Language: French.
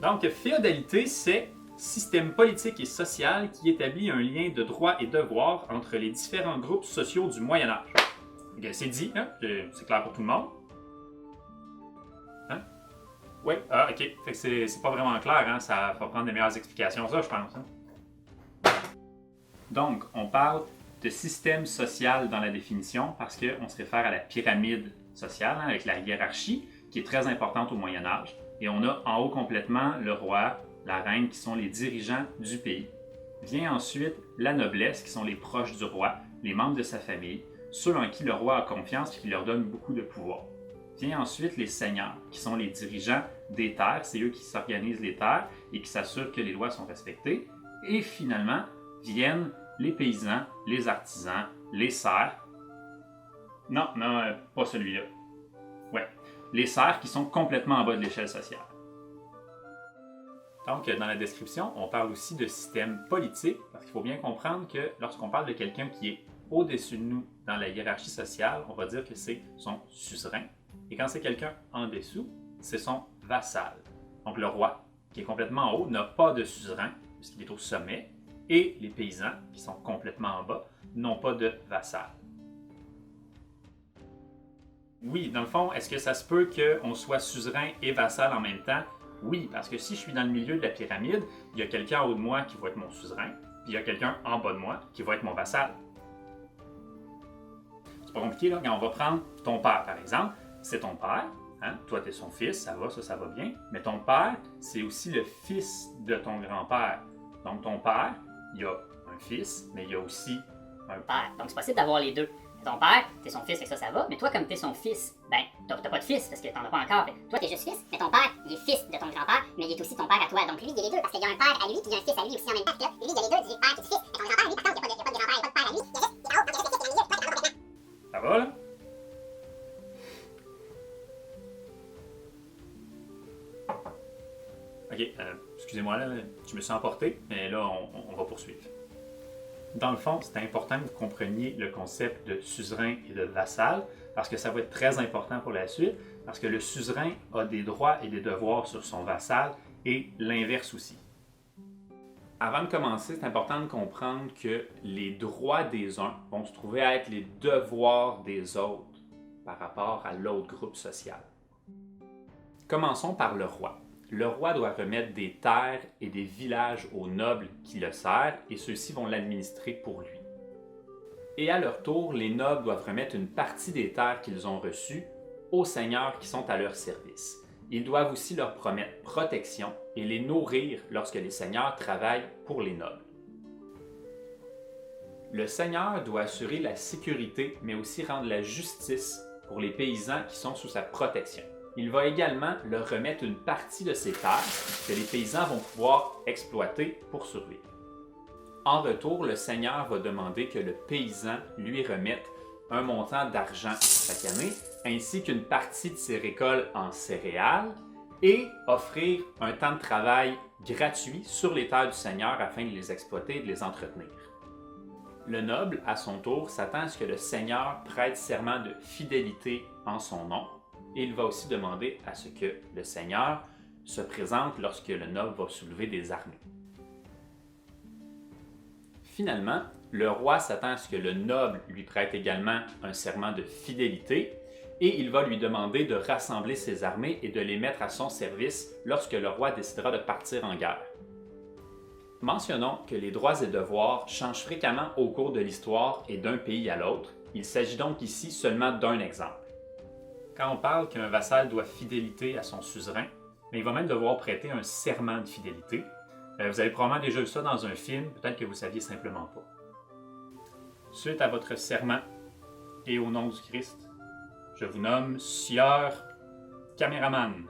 Donc, féodalité, c'est système politique et social qui établit un lien de droits et devoirs entre les différents groupes sociaux du Moyen Âge. Okay, c'est dit, hein? C'est clair pour tout le monde? Hein? Oui, ah, ok. Fait que c'est pas vraiment clair, hein? Ça va prendre des meilleures explications, ça, je pense. Hein? Donc, on parle de système social dans la définition parce qu'on se réfère à la pyramide sociale, hein, avec la hiérarchie, qui est très importante au Moyen Âge. Et on a en haut complètement le roi, la reine, qui sont les dirigeants du pays. Vient ensuite la noblesse, qui sont les proches du roi, les membres de sa famille, ceux en qui le roi a confiance et qui leur donnent beaucoup de pouvoir. Vient ensuite les seigneurs, qui sont les dirigeants des terres, c'est eux qui s'organisent les terres et qui s'assurent que les lois sont respectées. Et finalement, viennent les paysans, les artisans, les serfs. Non, pas celui-là. Ouais, les serfs qui sont complètement en bas de l'échelle sociale. Donc, dans la description, on parle aussi de système politique, parce qu'il faut bien comprendre que lorsqu'on parle de quelqu'un qui est au-dessus de nous dans la hiérarchie sociale, on va dire que c'est son suzerain. Et quand c'est quelqu'un en dessous, c'est son vassal. Donc, le roi, qui est complètement en haut, n'a pas de suzerain, puisqu'il est au sommet, et les paysans, qui sont complètement en bas, n'ont pas de vassal. Oui, dans le fond, est-ce que ça se peut qu'on soit suzerain et vassal en même temps? Oui, parce que si je suis dans le milieu de la pyramide, il y a quelqu'un en haut de moi qui va être mon suzerain, puis il y a quelqu'un en bas de moi qui va être mon vassal. C'est pas compliqué, là. On va prendre ton père, par exemple. C'est ton père, hein? Toi, tu es son fils, ça va bien. Mais ton père, c'est aussi le fils de ton grand-père. Donc, ton père, il y a un fils, mais il y a aussi un père. Donc, c'est possible d'avoir les deux. Ton père, t'es son fils, et ça va. Mais toi, comme t'es son fils, ben, t'as pas de fils, parce que t'en as pas encore. Toi, t'es juste fils, mais ton père, il est fils de ton grand-père, mais il est aussi ton père à toi. Donc, lui, il est les deux, parce qu'il y a un père à lui, puis il y a un fils à lui aussi en même temps. Là, lui, il y a les deux, du père et du fils. Mais ton grand-père, lui, par contre, il n'y a pas de grand-père, il n'y a pas de père à lui. Il y a juste, il est en haut, donc il y a le fils qui est dans le milieu, toi, t'es en bas complètement. Ça va, là? Ok, excusez-moi, là, je me suis emporté, mais là, on va poursuivre. Dans le fond, c'est important que vous compreniez le concept de suzerain et de vassal, parce que ça va être très important pour la suite, parce que le suzerain a des droits et des devoirs sur son vassal, et l'inverse aussi. Avant de commencer, c'est important de comprendre que les droits des uns vont se trouver à être les devoirs des autres par rapport à l'autre groupe social. Commençons par le roi. Le roi doit remettre des terres et des villages aux nobles qui le servent et ceux-ci vont l'administrer pour lui. Et à leur tour, les nobles doivent remettre une partie des terres qu'ils ont reçues aux seigneurs qui sont à leur service. Ils doivent aussi leur promettre protection et les nourrir lorsque les seigneurs travaillent pour les nobles. Le seigneur doit assurer la sécurité mais aussi rendre la justice pour les paysans qui sont sous sa protection. Il va également leur remettre une partie de ces terres que les paysans vont pouvoir exploiter pour survivre. En retour, le seigneur va demander que le paysan lui remette un montant d'argent chaque année, ainsi qu'une partie de ses récoltes en céréales, et offrir un temps de travail gratuit sur les terres du seigneur afin de les exploiter et de les entretenir. Le noble, à son tour, s'attend à ce que le seigneur prête serment de fidélité en son nom, et il va aussi demander à ce que le seigneur se présente lorsque le noble va soulever des armées. Finalement, le roi s'attend à ce que le noble lui prête également un serment de fidélité et il va lui demander de rassembler ses armées et de les mettre à son service lorsque le roi décidera de partir en guerre. Mentionnons que les droits et devoirs changent fréquemment au cours de l'histoire et d'un pays à l'autre. Il s'agit donc ici seulement d'un exemple. Quand on parle qu'un vassal doit fidélité à son suzerain, mais il va même devoir prêter un serment de fidélité. Vous avez probablement déjà vu ça dans un film, peut-être que vous ne saviez simplement pas. Suite à votre serment et au nom du Christ, je vous nomme Sieur Caméraman.